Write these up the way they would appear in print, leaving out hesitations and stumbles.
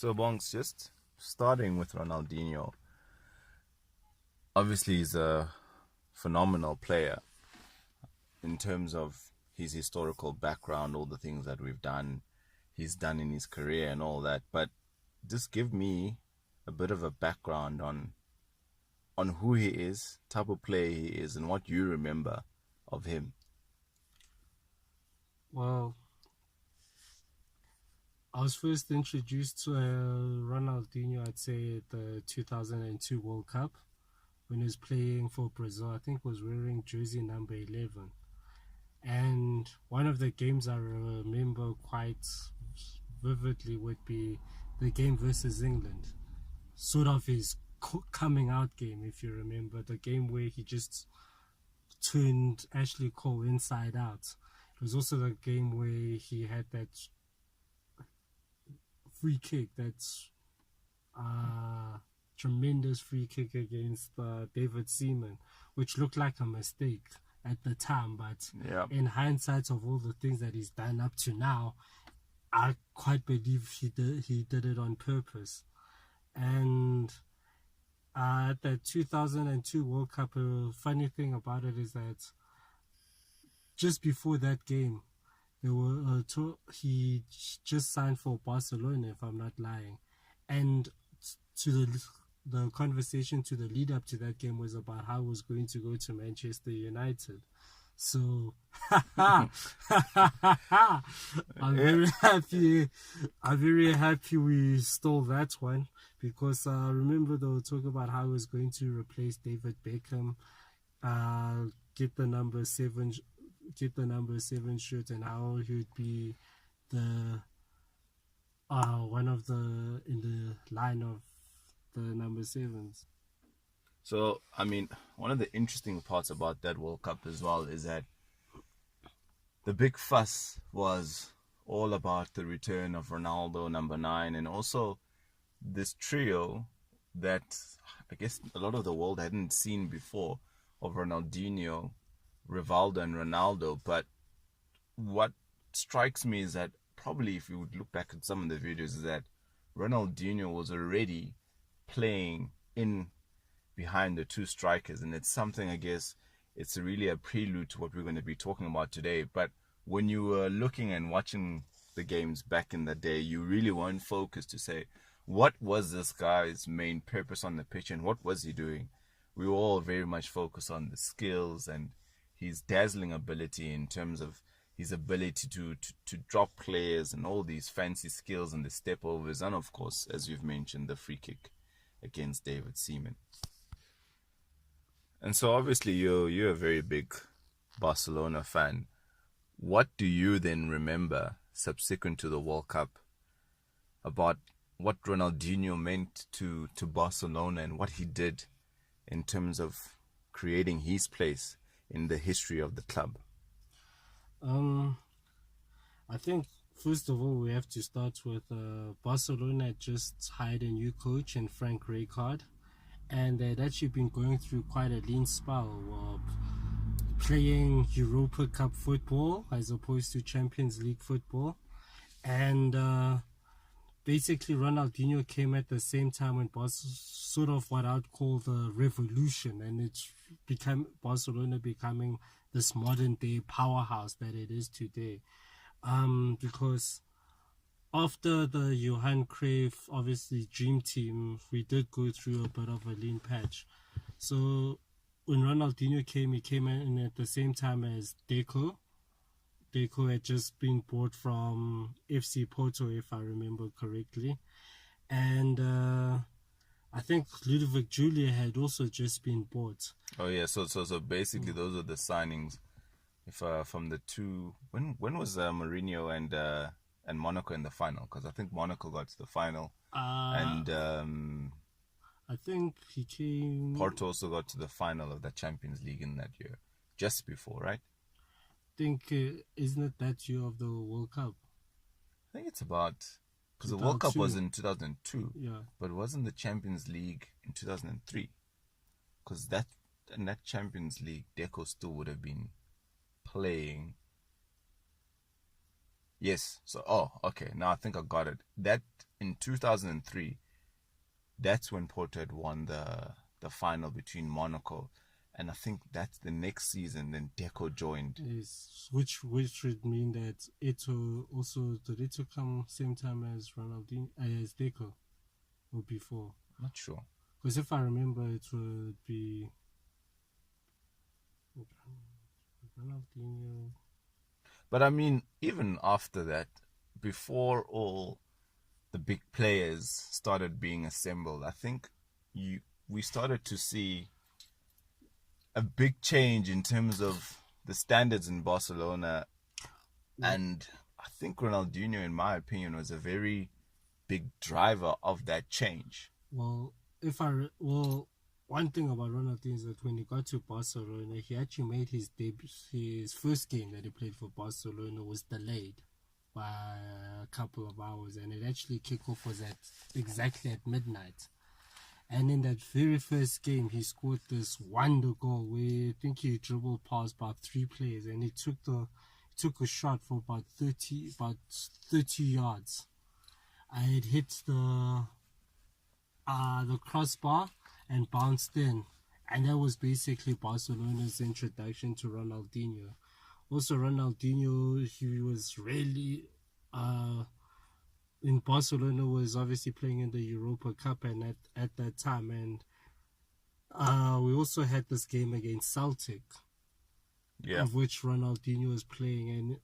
So, Bonks, just starting with Ronaldinho. Obviously, he's a phenomenal player in terms of his historical background, all the things that he's done in his career and all that. But just give me a bit of a background on who he is, type of player he is, and what you remember of him. Well, I was first introduced to Ronaldinho, I'd say, at the 2002 World Cup when he was playing for Brazil. I think was wearing jersey number 11. And one of the games I remember quite vividly would be the game versus England. Sort of his coming out game, if you remember. The game where he just turned Ashley Cole inside out. It was also the game where he had that free kick, that's tremendous free kick against David Seaman, which looked like a mistake at the time, but in hindsight of all the things that he's done up to now, I quite believe he did it on purpose. And at the 2002 World Cup, a funny thing about it is that just before that game, he just signed for Barcelona, if I'm not lying, and to the conversation to the lead up to that game was about how he was going to go to Manchester United. So I'm very happy. I'm very happy we stole that one, because I remember they were talking about how he was going to replace David Beckham, get the number 7 shirt, and how he would be the one of the in the line of the number 7s. So, I mean, one of the interesting parts about that World Cup as well is that the big fuss was all about the return of Ronaldo, number 9, and also this trio that I guess a lot of the world hadn't seen before of Ronaldinho, Rivaldo, and Ronaldo. But what strikes me is that probably if you would look back at some of the videos, is that Ronaldinho was already playing in behind the two strikers, and it's something, I guess, it's really a prelude to what we're going to be talking about today. But when you were looking and watching the games back in the day, you really weren't focused to say, what was this guy's main purpose on the pitch and what was he doing? We were all very much focused on the skills and his dazzling ability in terms of his ability to drop players and all these fancy skills and the step overs, and of course, as you've mentioned, the free kick against David Seaman. And so obviously you're a very big Barcelona fan. What do you then remember subsequent to the World Cup about what Ronaldinho meant to Barcelona and what he did in terms of creating his place in the history of the club? I think first of all we have to start with Barcelona just hired a new coach in Frank Rijkaard, and they'd actually been going through quite a lean spell of playing Europa Cup football as opposed to Champions League football. And basically Ronaldinho came at the same time when sort of what I'd call the revolution, and it's become Barcelona becoming this modern day powerhouse that it is today. Because after the Johan Cruyff, obviously, dream team, we did go through a bit of a lean patch. So when Ronaldinho came, he came in at the same time as Deco. Deco had just been bought from FC Porto, if I remember correctly. And I think Ludovic Julia had also just been bought. Oh yeah, so basically those are the signings. If from the two, when was Mourinho and Monaco in the final? Because I think Monaco got to the final, and I think he came. Porto also got to the final of the Champions League in that year, just before, right? I think isn't it that year of the World Cup? I think it's about, because the World Cup was in 2002, yeah, but wasn't the Champions League in 2003? Because in that Champions League, Deco still would have been playing. Yes. So, okay. Now I think I got it. That in 2003, that's when Porto had won the final between Monaco. And I think that's the next season, then Deco joined. Yes, which would mean that Eto'o also, did Eto'o come same time as Ronaldinho, as Deco, or before? Not sure. Because if I remember, it would be Ronaldinho. But I mean, even after that, before all the big players started being assembled, I think we started to see a big change in terms of the standards in Barcelona. And I think Ronaldinho, in my opinion, was a very big driver of that change. Well, one thing about Ronaldinho is that when he got to Barcelona, he actually made his debut. His first game that he played for Barcelona was delayed by a couple of hours, and it actually kicked off was exactly at midnight. And in that very first game, he scored this wonder goal where I think he dribbled past about 3 players, and he took a shot for about 30 yards. It hit the crossbar and bounced in, and that was basically Barcelona's introduction to Ronaldinho. Also, Ronaldinho, he was really in Barcelona, was obviously playing in the Europa Cup, and at that time, and we also had this game against Celtic, of which Ronaldinho was playing, and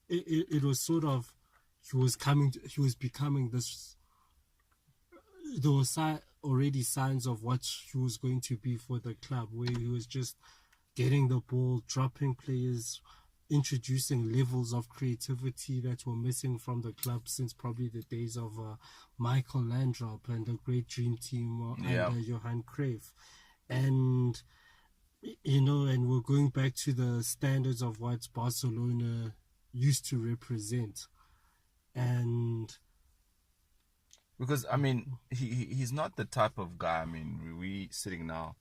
it was sort of, he was becoming this. There were already signs of what he was going to be for the club, where he was just getting the ball, dropping players, introducing levels of creativity that were missing from the club since probably the days of Michael Landrop and the great dream team under Johan Cruyff. And, and we're going back to the standards of what Barcelona used to represent. And because, I mean, he's not the type of guy. I mean, we sitting now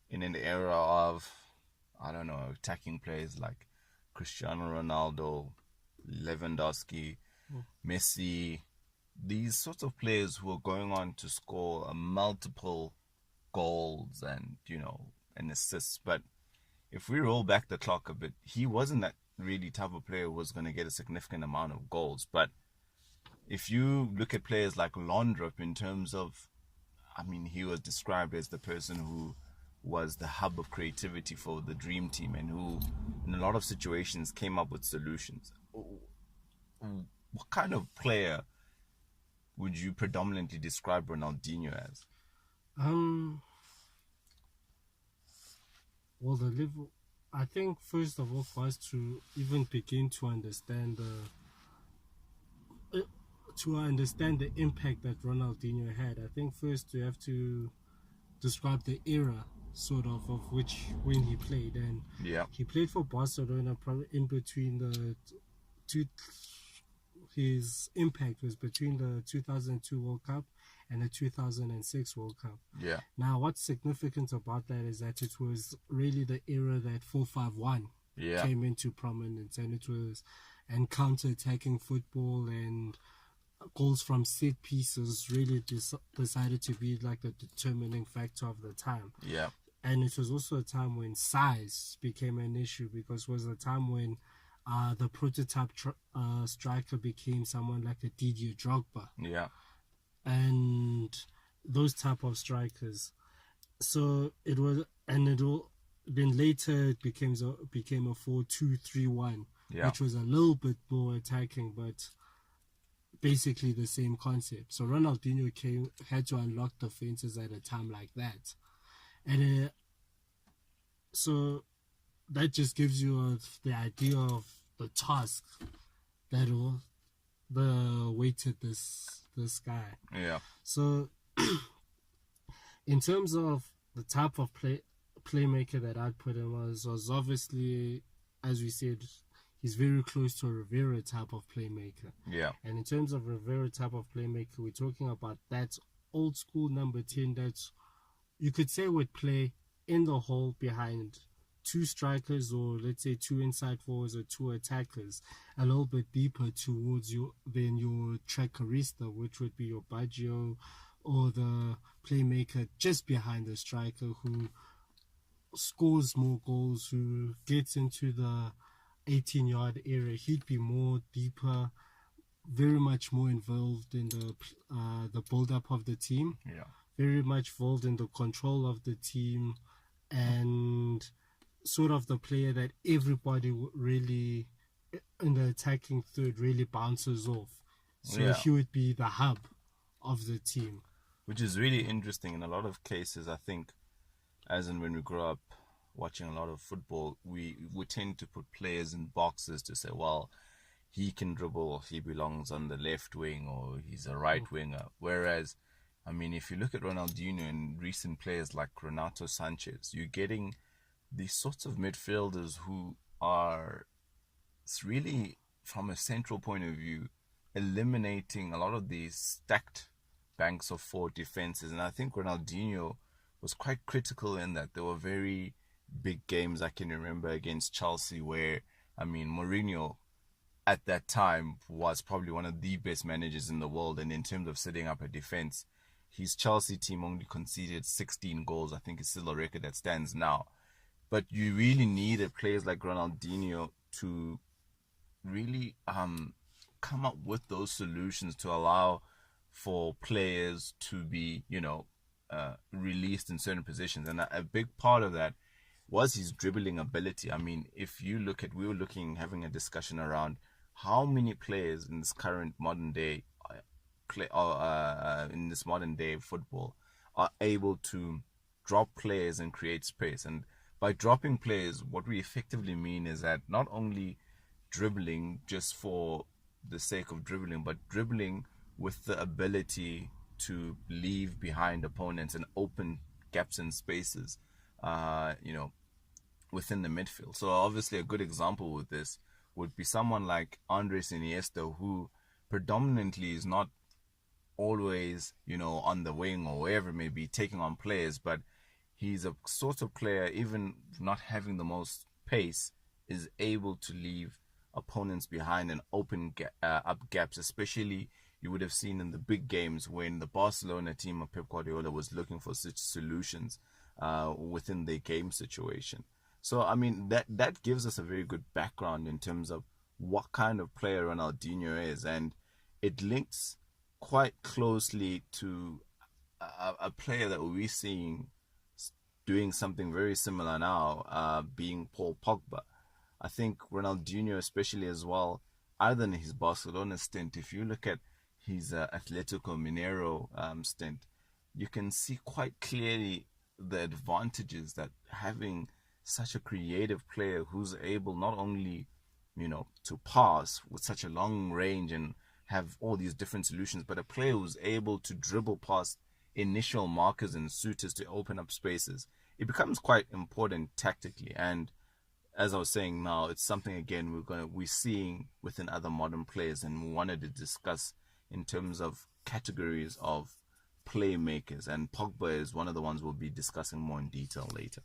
in an era of, I don't know, attacking players like Cristiano Ronaldo, Lewandowski, Messi, these sorts of players who are going on to score multiple goals and, and assists. But if we roll back the clock a bit, he wasn't that really type of player who was going to get a significant amount of goals. But if you look at players like Landrop in terms of, I mean, he was described as the person who was the hub of creativity for the dream team and who, in a lot of situations, came up with solutions. What kind of player would you predominantly describe Ronaldinho as? Well, the level, I think, first of all, for us to even begin to understand the impact that Ronaldinho had, I think first we have to describe the era sort of which when he played, and he played for Barcelona probably in between the two. His impact was between the 2002 World Cup and the 2006 World Cup. Now, what's significant about that is that it was really the era that 4-5-1 came into prominence, and it was counter-attacking football and goals from set pieces really decided to be like the determining factor of the time. And it was also a time when size became an issue, because it was a time when the prototype striker became someone like a Didier Drogba. And those type of strikers. So it was, then later it became a 4-2-3-1, which was a little bit more attacking, but basically the same concept. So Ronaldinho had to unlock defenses at a time like that. And so that just gives you the idea of the task that awaited this guy. So in terms of the type of playmaker that I'd put him was obviously, as we said, he's very close to a Rivera type of playmaker. And in terms of Rivera type of playmaker, we're talking about that old school number 10 that you could say would play in the hole behind two strikers, or let's say two inside forwards or two attackers, a little bit deeper towards you than your trackerista, which would be your Baggio or the playmaker just behind the striker who scores more goals, who gets into the 18-yard area. He'd be more deeper, very much more involved in the build-up of the team. Yeah. Very much involved in the control of the team, and sort of the player that everybody really in the attacking third really bounces off. So Yeah. he would be the hub of the team. Which is really interesting. In a lot of cases, I think, as in when we grow up watching a lot of football, we tend to put players in boxes to say, well, he can dribble, he belongs on the left wing, or he's a right winger. Whereas, I mean, if you look at Ronaldinho and recent players like Renato Sanchez, you're getting these sorts of midfielders who are really, from a central point of view, eliminating a lot of these stacked banks of four defenses. And I think Ronaldinho was quite critical in that. There were very big games I can remember against Chelsea where, I mean, Mourinho at that time was probably one of the best managers in the world. And in terms of setting up a defense, his Chelsea team only conceded 16 goals. I think it's still a record that stands now. But you really needed players like Ronaldinho to really come up with those solutions to allow for players to be, released in certain positions. And a big part of that was his dribbling ability. I mean, if you look at, we were having a discussion around how many players in this current modern day, in this modern day football, are able to drop players and create space. And by dropping players, what we effectively mean is that not only dribbling just for the sake of dribbling, but dribbling with the ability to leave behind opponents and open gaps and spaces, within the midfield. So obviously a good example with this would be someone like Andres Iniesta, who predominantly is not always, on the wing or wherever it may be, taking on players, but he's a sort of player, even not having the most pace, is able to leave opponents behind and open up gaps. Especially, you would have seen in the big games when the Barcelona team of Pep Guardiola was looking for such solutions within their game situation. So, I mean, that gives us a very good background in terms of what kind of player Ronaldinho is, and it links quite closely to a player that we're seeing doing something very similar now, being Paul Pogba. I think Ronaldinho, especially as well, other than his Barcelona stint, if you look at his Atletico Mineiro stint, you can see quite clearly the advantages that having such a creative player who's able not only, to pass with such a long range and have all these different solutions, but a player who's able to dribble past initial markers and suitors to open up spaces. It becomes quite important tactically, and as I was saying now, it's something again we're seeing within other modern players, and we wanted to discuss in terms of categories of playmakers, and Pogba is one of the ones we'll be discussing more in detail later.